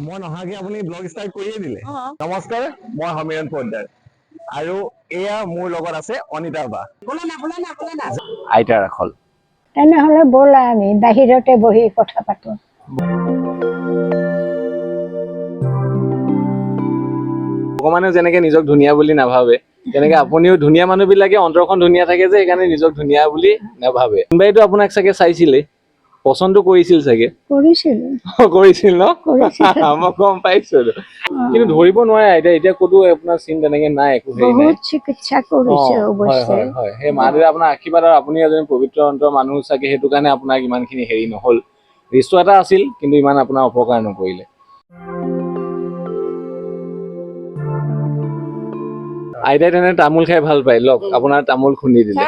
মই নহাকে আপুনি blog start কৰিয়ে দিলে। নমস্কাৰ, মই সমীৰণ পোদ্দাৰ আৰু এয়া মোৰ লগত আছে অনিতা বা আইতাৰ আখল। তেনেহলে ব'লা আমি বাহিৰতে বহি কথা পাতো। ভগৱানে যেনেকে নিজক ধুনীয়া বুলি নাভাবে তেনেকে আপুনিও ধুনীয়া মানুহ বিলাকে অন্তৰখন ধুনীয়া থাকে যে সেইকাৰণে নিজক ধুনীয়া বুলি নাভাবে। কোনোবাইতো আপোনাক চাগে চাইছিলে, পচন্দ কৰিছিল চাগে। কৰিছিল ন? মই গম পাইছো। কিন্তু ধৰিব নোৱাৰে এতিয়া ক'তো আপোনাৰ চিন তেনেকে নাই, একো হেৰি নাই। চিকিৎসা কৰিছে অৱশ্যে। হয়, সেই মা দেউতা আপোনাৰ আশীৰ্বাদ আৰু আপুনি এজন পবিত্ৰ অন্তৰ মানুহ চাগে, সেইটো কাৰণে আপোনাক ইমান খিনি হেৰি নহল। ৰিস্ক এটা আছিল কিন্তু ইমান আপোনাৰ অপকাৰ নকৰিলে। আইতাই তেনে তামোল খাই ভাল পায়, লওক আপোনাৰ তামোল খুন্দি দিলে।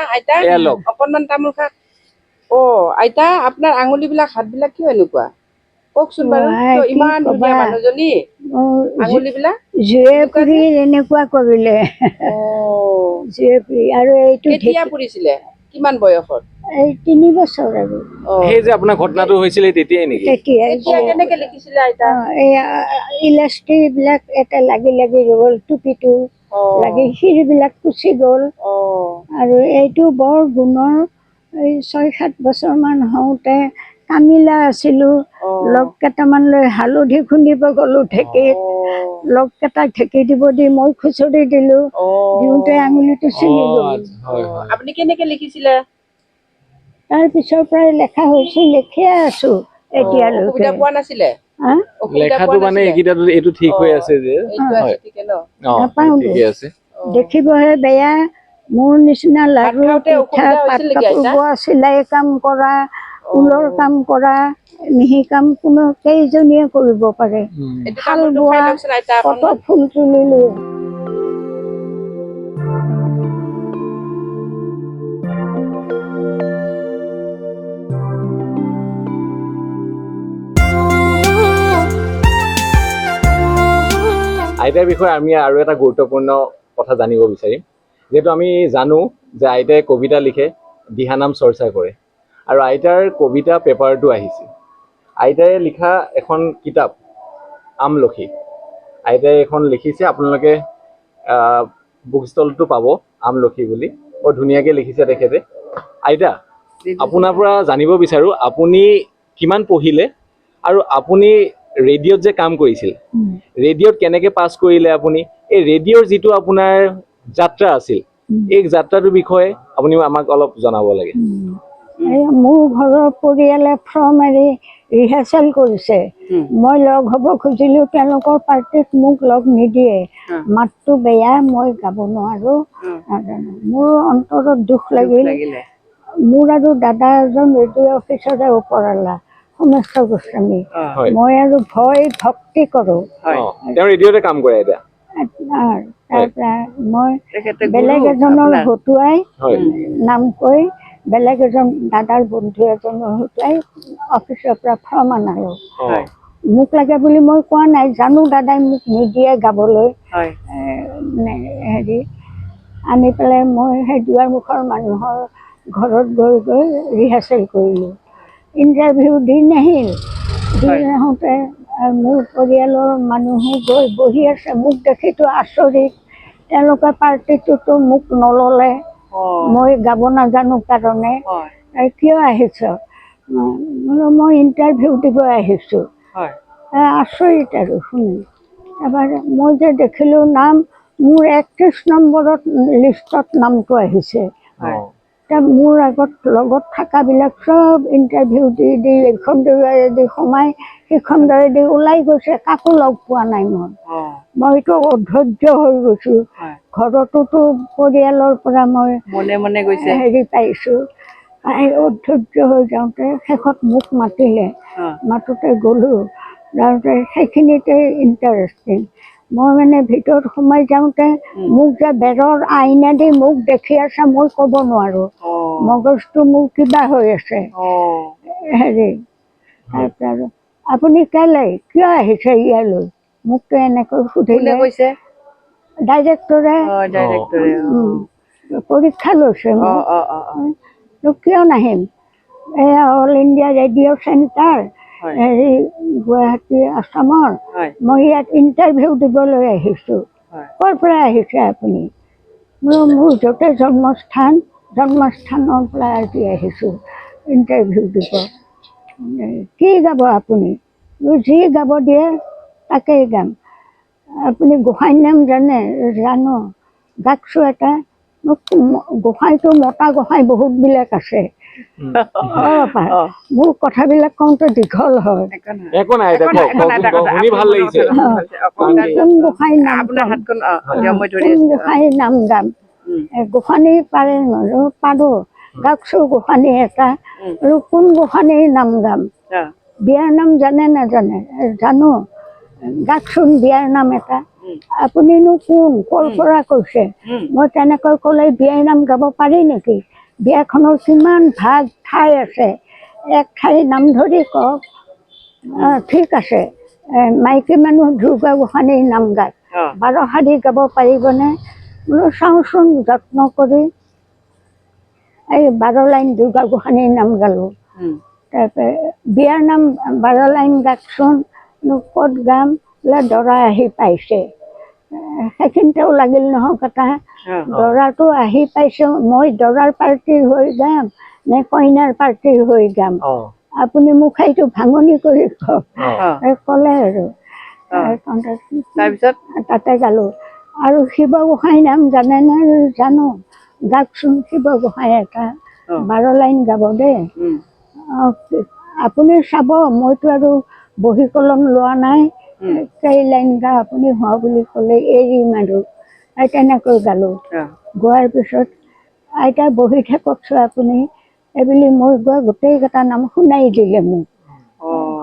এয়া লওক অকনমান তামোল খা। আইতা আপোনাৰ আঙুলি বিলাক হাত বিলাক কিয় এনেকুৱা কওকচোন বাৰু? ইমান ধুনীয়া মানুহজনী আঙুলি বিলাক এনেকুৱা কৰিলে। আৰু এইটো কেতিয়া পৰিছিলে, কিমান বয়সত? এই 3 বছৰ আৰু। সেই যে আপোনাৰ ঘটনাটো হৈছিলে তেতিয়াই নেকি? তেতিয়া কেনেকে লিখিছিলে আইতা? ইলাষ্টি বিলাক এটা লাগি লাগি গ'ল, টুপিটো লাগি শিৰবিলাক কুচি গ'ল। আৰু এইটো বৰ গুণৰ। 6-7 বছৰ মান হওঁতে কামিলা আছিলো, লগ কেইটামান লৈ হালধি খুন্দিব গলো ঢেঁকীত। লগ কেইটাক ঢেঁকী দিব দি মই খুচৰি দিলো, দিওঁতে আঙুলিটো ছিঙি গ'ল। আপুনি কেনেকে লিখিছিলে? তাৰ পিছৰ পৰাই লেখা হৈছে, লিখিয়ে আছো এতিয়ালৈকে। অসুবিধা পোৱা নাছিলে? লেখাটো মানে এইটো ঠিক হৈ আছে যে ঠিকে আছে। দেখিবহে বেয়া। মোৰ নিচিনা লাৰু পিঠা পাট কাপোৰ বোৱা, চিলাই কাম কৰা, ঊলৰ কাম কৰা, মিহি কাম কোনো কেইজনীয়ে কৰিব পাৰে। শাল বোৱা, কত ফুল তুলিলো। আইতাৰ বিষয়ে আমি আৰু এটা গুৰুত্বপূৰ্ণ কথা জানিব বিচাৰিম। যিহেতু আমি জানো যে আইতাই কবিতা লিখে, দিহানাম চৰ্চা কৰে, আৰু আইতাৰ কবিতা পেপাৰটো আহিছে। আইতাই লিখা এখন কিতাপ আমলখি, আইতাই এখন লিখিছে। আপোনালোকে বুক ষ্টলটো পাব আমলখি বুলি, বৰ ধুনীয়াকৈ লিখিছে তেখেতে। আইতা, আপোনাৰ পৰা জানিব বিচাৰো, আপুনি কিমান পঢ়িলে আৰু আপুনি ৰেডিঅ'ত যে কাম কৰিছিল, ৰেডিঅ'ত কেনেকে পাছ কৰিলে আপুনি? এই ৰেডিঅ'ৰ যিটো আপোনাৰ যাত্ৰা আছিল, এই যাত্ৰাটোৰ বিষয়ে আপুনি আমাক অলপ জনাব লাগে। মোৰ ঘৰৰ পৰিয়ালে ফৰ্ম এৰি ৰিহাৰ্চেল কৰিছে। মই লগ হ'ব খুজিলো, তেওঁলোকৰ পাৰ্টিত মোক লগ নিদিয়ে। মাতটো বেয়া, মই গাব নোৱাৰো। মোৰ অন্তৰত দুখ লাগিল। মোৰ আৰু দাদা এজন ৰেডিঅ' অফিচৰে ওপৰৱালা, সমস্ত গোস্বামী। মই আৰু ভয় ভক্তি কৰো। তেওঁ ৰেডিঅ'তে কাম কৰে এতিয়া। তাৰপৰা মই বেলেগ এজনৰ হতুৱাই নাম কৈ, বেলেগ এজন দাদাৰ বন্ধু এজনৰ হতুৱাই অফিচৰ পৰা ফৰ্ম আনালো। মোক লাগে বুলি মই কোৱা নাই, জানো দাদাই মোক নিদিয়ে গাবলৈ। হেৰি আনি পেলাই মই সেই দুৱাৰমুখৰ মানুহৰ ঘৰত গৈ গৈ ৰিহাৰ্চেল কৰিলোঁ। ইণ্টাৰভিউ দি নাহিল। দি নাহোঁতে মোৰ পৰিয়ালৰ মানুহো গৈ বহি আছে, মোক দেখিতো আচৰিত। তেওঁলোকে পাৰ্টিটোতো মোক নল'লে, মই গাব নাজানো কাৰণে। কিয় আহিছ? মই ইণ্টাৰভিউ দিব আহিছোঁ। আচৰিত আৰু শুনি। এবাৰ মই যে দেখিলোঁ নাম, মোৰ 31 নম্বৰত লিষ্টত নামটো আহিছে। মোৰ আগত লগত থকাবিলাক চব ইণ্টাৰভিউ দি দি এইখন দুৱাৰেদি সোমাই সেইখন দুৱাৰেদি ওলাই গৈছে, কাকো লগ পোৱা নাই মই। মইতো অধৈৰ্য হৈ গৈছোঁ। ঘৰতোতো পৰিয়ালৰ পৰা মই মনে মনে গৈছে হেৰি পাইছোঁ। অধৈৰ্য হৈ যাওঁতে শেষত মোক মাতিলে। মাতোতে গ'লোঁ। যাওঁতে সেইখিনিতে ইণ্টাৰেষ্টিং। মই মানে ভিতৰত সোমাই যাওঁতে মোক যে বেৰৰ আইনেদি মোক দেখি আছে, মই ক'ব নোৱাৰো। মগজটো মোৰ কিবা হৈ আছে। হেৰি তাৰপৰা আপুনি কেলে কিয় আহিছে ইয়ালৈ? মোকতো এনেকৈ সুধিলে। ডাইৰেক্টৰে পৰীক্ষা লৈছে মোক। কিয় নাহিম? এয়া অল ইণ্ডিয়া ৰেডিঅ' চেণ্টাৰ, হয় হেৰি গুৱাহাটী আছামৰ হয় মই ইয়াত ইণ্টাৰভিউ দিবলৈ আহিছোঁ হয় ক'ৰ পৰা আহিছে আপুনি মোৰ য'তে জন্মস্থানৰ পৰা আজি আহিছোঁ ইণ্টাৰভিউ দিব কি গাব আপুনি যি গাব দিয়ে তাকেই গাম আপুনি গোসাঁইৰ নাম জানো গাকছোঁ এটা গোসাঁইটো মতা গোসাঁই বহুতবিলাক আছে মোৰ কথাবিলাক কওঁতে দীঘল হয় একো নাই আইতা কওক শুনি ভাল লাগিছে কোন গোসাঁইৰ নাম কোন গোসাঁইৰ নাম গাম গোসাঁনী পাৰে নোৱাৰো পাৰোঁ গাকছোঁ গোসাঁনী এটা আৰু কোন গোসাঁনীৰ নাম গাম বিয়াৰ নাম জানে নাজানে জানো গাকচোন বিয়াৰ নাম এটা আপুনিনো কোন ক'ৰ পৰা কৈছে মই তেনেকৈ ক'লে বিয়াৰ নাম গাব পাৰি নেকি বিয়াখনৰ কিমান ভাগ ঠাই আছে এক ঠাইৰ নাম ধৰি কওক ঠিক আছে মাইকী মানুহ দুৰ্গা গোসাঁনীৰ নাম গায় 12 শাৰী গাব পাৰিবনে বোলো চাওঁচোন যত্ন কৰি এই 12 লাইন দুৰ্গা গোসাঁনীৰ নাম গালোঁ তাৰপৰা বিয়াৰ নাম 12 লাইন গাকচোন ক'ত গাম বোলে দৰা আহি পাইছে সেইখিনিতেও লাগিল নহয় কথা দৰাটো আহি পাইছে মই দৰাৰ পাৰ্টিৰ হৈ গাম নে কইনাৰ পাৰ্টিৰ হৈ গাম আপুনি মোক সেইটো ভাঙনি কৰি ক'লে আৰু তাৰপিছত তাতে গালোঁ আৰু শিৱ গোসাঁইৰ নাম জানেনে জানো গাকচোন শিৱ গোসাঁই এটা 12 লাইন গাব দেই আপুনি চাব মইতো আৰু বহী কলম লোৱা নাই কেই লাইন গা আপুনি হোৱা বুলি ক'লে এৰিম আৰু তেনেকৈ গালোঁ গোৱাৰ পিছত আইতা বহি থাককচোন আপুনি এইবুলি মই গোৱা গোটেইকেইটা নাম শুনাই দিলে মোক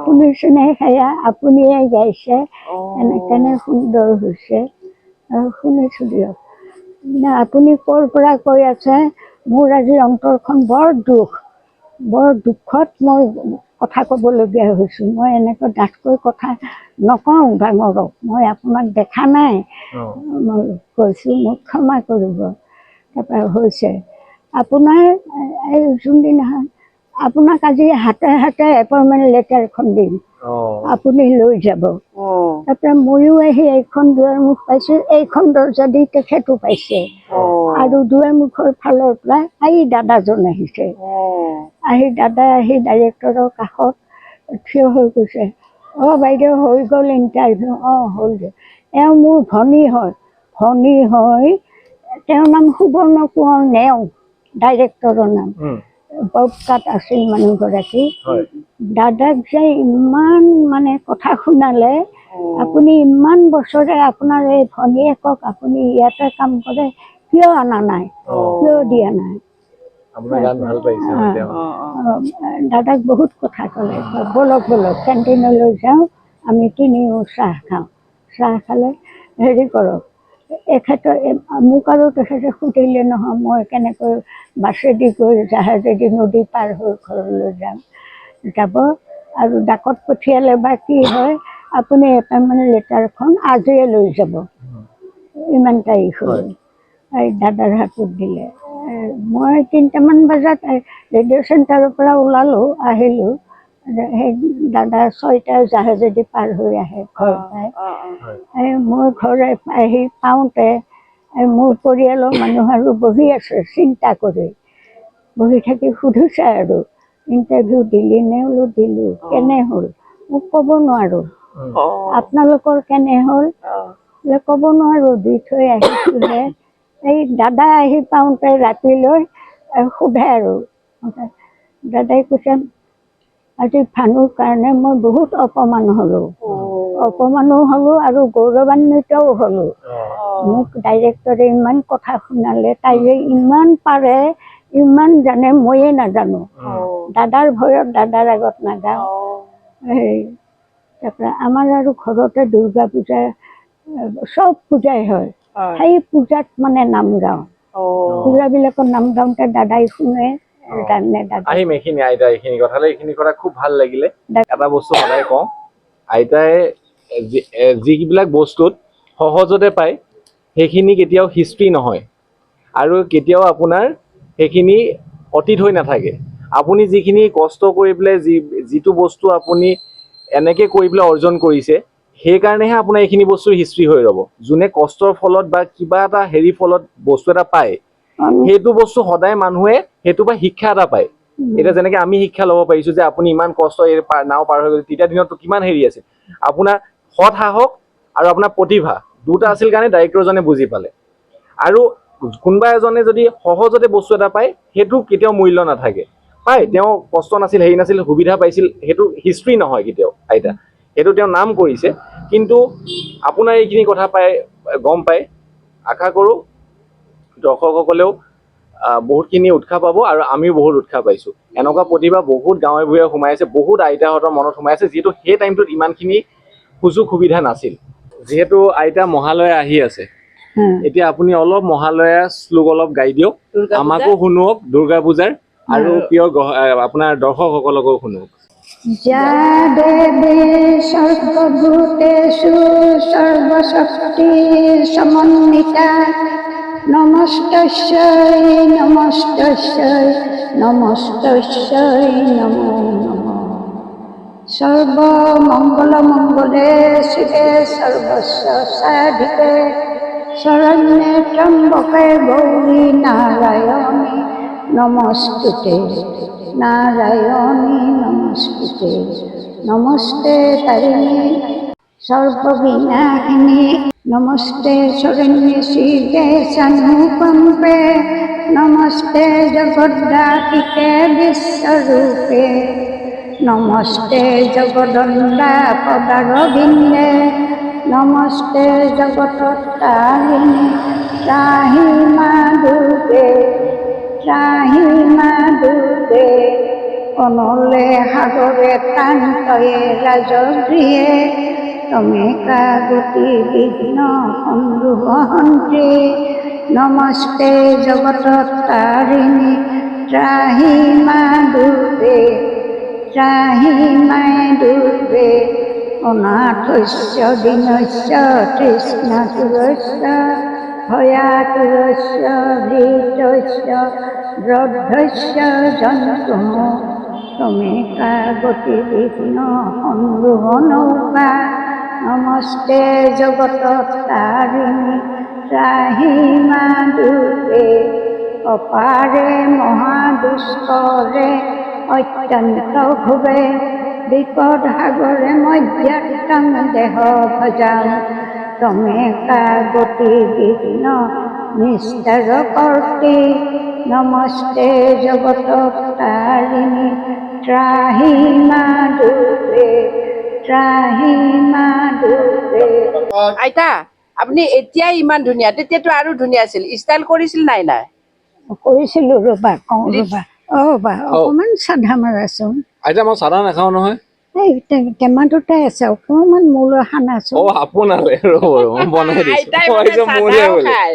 শুনিছেনে সেয়া আপুনিয়ে গাইছে কেনে সুন্দৰ হৈছে শুনিছোঁ দিয়ক আপুনি ক'ৰ পৰা কৈ আছে মোৰ আজি অন্তৰখন বৰ দুখত মই কথা ক'বলগীয়া হৈছোঁ মই এনেকৈ ডাঠকৈ কথা নকওঁ ডাঙৰক মই আপোনাক দেখা নাই মই কৈছোঁ মোক ক্ষমা কৰিব তাৰপৰা হৈছে আপোনাৰ এই যোনদিনাখন আপোনাক আজি হাতে হাতে এপইণ্টমেণ্ট লেটাৰখন দিম আপুনি লৈ যাব তাৰপৰা ময়ো আহি এইখন দুৱাৰমুখ পাইছোঁ এইখন দৰ্জা দি তেখেতো পাইছে আৰু দুৱাৰমুখৰ ফালৰ পৰা এই দাদাজন আহিছে দাদাই আহি ডাইৰেক্টৰৰ কাষত থিয় হৈ কৈছে বাইদেউ হৈ গ'ল ইণ্টাৰভিউ হ'ল দিয়ক এওঁ মোৰ ভনী হয় তেওঁৰ নাম সুবৰ্ণ কোঁৱৰ নেওগ ডাইৰেক্টৰৰ নাম ববকাত আছিল মানুহগৰাকী দাদাক যে ইমান মানে কথা শুনালে আপুনি ইমান বছৰে আপোনাৰ এই ভনীয়েকক আপুনি ইয়াতে কাম কৰে কিয় অনা নাই কিয় দিয়া নাই দাদাক বহুত কথা ক'লে বলক কেণ্টিনলৈ যাওঁ আমি তিনিও চাহ খাওঁ চাহ খালে হেৰি কৰক এখেতৰ মোক আৰু তেখেতে সুধিলে নহয় মই কেনেকৈ বাছেদি গৈ জাহাজেদি নদী পাৰ হৈ ঘৰলৈ যাব আৰু ডাকত পঠিয়ালে বা কি হয় আপুনি এপইণ্টমেণ্ট লেটাৰখন আজিয়ে লৈ যাব ইমান তাৰিখ হ'ল দাদাৰ হাতত দিলে মই 3টামান বজাত ৰেডিঅ' চেণ্টাৰৰ পৰা ওলালোঁ আহিলোঁ সেই দাদা 6টাৰ জাহাজেদি পাৰ হৈ আহে ঘৰ পাই মোৰ ঘৰে আহি পাওঁতে মোৰ পৰিয়ালৰ মানুহ আৰু বহি আছে চিন্তা কৰি বহি থাকি সুধিছে আৰু ইণ্টাৰভিউ দিলি নে বোলো দিলোঁ কেনে হ'ল মোক ক'ব নোৱাৰোঁ আপোনালোকৰ কেনে হ'ল বোলে ক'ব নোৱাৰোঁ দি থৈ আহিছোঁহে এই দাদা আহি পাওঁতে ৰাতিলৈ সোধে আৰু দাদাই কৈছে আজি ভানুৰ কাৰণে মই বহুত অপমানো হ'লোঁ আৰু গৌৰৱান্বিতও হ'লোঁ মোক ডাইৰেক্টৰে ইমান কথা শুনালে তাইলে ইমান পাৰে ইমান জানে ময়ে নাজানো দাদাৰ ভয়ত দাদাৰ আগত নাযাওঁ তাৰপৰা আমাৰ আৰু ঘৰতে দুৰ্গা পূজা চব পূজাই হয় সেই পূজাত মানে নাম গাওঁ পূজাবিলাকৰ নাম গাওঁতে দাদাই শুনে আহিম এইখিনি আইতা এইখিনি কথা খুব ভাল লাগিলে এটা বস্তু সদায় কওঁ আইতাই যিবিলাক বস্তুত সহজতে পায় সেইখিনি কেতিয়াও হিষ্ট্ৰী নহয় আৰু কেতিয়াও আপোনাৰ সেইখিনি অতীত হৈ নাথাকে আপুনি যিখিনি কষ্ট কৰি পেলাই যিটো বস্তু আপুনি এনেকৈ কৰি পেলাই অৰ্জন কৰিছে, সেইকাৰণেহে আপোনাৰ এইখিনি বস্তুৰ হিষ্ট্ৰী হৈ ৰ'ব। যোনে কষ্টৰ ফলত বা কিবা এটা হেৰি ফলত বস্তু এটা পায়, সেইটো বস্তু সদায় মানুহে সেইটোৰ পৰা শিক্ষা এটা পায়। এতিয়া যেনেকে আমি শিক্ষা ল'ব পাৰিছো যে আপুনি ইমান কষ্ট নাও পাৰ হৈ গৈছে, তেতিয়া দিনততো কিমান হেৰি আছে, আপোনাৰ সৎ সাহস আৰু আপোনাৰ প্ৰতিভা দুটা আছিল কাৰণে ডাইৰেক্টৰজনে বুজি পালে। আৰু কোনোবা এজনে যদি সহজতে বস্তু এটা পায়, সেইটো কেতিয়াও মূল্য নাথাকে। পায়, তেওঁ কষ্ট নাছিল, হেৰি নাছিল, সুবিধা পাইছিল, সেইটো হিষ্ট্ৰী নহয় কেতিয়াও আইতা, সেইটো তেওঁ নাম কৰিছে। কিন্তু আপোনাৰ এইখিনি কথা গম পায়, আশা কৰোঁ দৰ্শকসকলেও বহুতখিনি উৎসাহ পাব আৰু আমিও বহুত উৎসাহ পাইছোঁ। এনেকুৱা প্ৰতিভা বহুত গাঁৱে ভূঞে সোমাই আছে, বহুত আইতাহঁতৰ মনত সোমাই আছে, যিহেতু সেই টাইমটোত ইমানখিনি সুযোগ সুবিধা নাছিল। যিহেতু আইতা মহালয়া আহি আছে, এতিয়া আপুনি অলপ মহালয়া শ্লোক অলপ গাই দিয়ক, আমাকো শুনুৱক দুৰ্গা পূজাৰ, আৰু প্ৰিয় আপোনাৰ দৰ্শকসকলকো শুনুৱক। যা দেৱী সৰ্বভূতেষু সৰ্বশক্তি সমন্বিতা নমস্তস্যৈ নমস্তস্যৈ নমস্তস্যৈ নমো নমঃ। সর্বমঙ্গলমঙ্গলে শিবে সর্বস্ব সাধিকে শরণ্যে ত্র্যম্বকে গৌরী নারায়ণী নমস্তুতে নারায়ণী নমস্তুতে। নমস্তে তারিণী সর্ববিনাশিনী নমস্তে শরণ্যে শিবে সানুকম্পে নমস্তে জগদ্ধাত্রিকে বিশ্বরূপে নমস্তে জগদণ্ডা পদারবিন্দে নমস্তে জগত্তারিণী ত্রাহি মা দুর্গে ত্রাহি মা দুর্গে। অনলে সাগরে তান্তয়ে রাজগৃহে তমে কাগতি বিঘ্ন সন্দুহন্ত্রী নমস্তে জগত্তারিণী ত্রাহি মা দুর্গে ত্রাহি মা দুর্গে। অনাথস্য দীনস্য তৃষ্ণাতুরস্য ভয়াতুরস্য ভীতস্য বদ্ধস্য জন্তুঃ তমে কাগতি বিঘ্ন সন্দুহ নৌকা নমস্তে জগত্তারিণী ত্রাহি মা দুর্গে। অপারে মহাদুষ্করে অত্যন্ত ক্ষোভে বিপদ সাগরে মধ্যম দেহ ভজাম তমে কাগতি বিঘ্ন নিস্তার কর্তি নমস্তে জগত্তারিণী ত্রাহি মা দুর্গে ত্রাহি মা দুর্গে। আইতা আপুনি এতিয়াই ইমান ধুনীয়া, তেতিয়াতো আৰু ধুনীয়া আছিল, ষ্টাইল কৰিছিল নাই নাই? কৰিছিলোঁ ৰ'বা, কওঁ ৰ'বা, বা অকণমান চাধা মাৰাচোন। আইতা মই চাদা নাখাওঁ নহয়। এই টেমাটোতে আছে, অকণমান মোলৈ সানাচোন। আপোনালৈ ৰ'ব মই বনাই দিছোঁ। আইতাই মানে চাদাও খায়।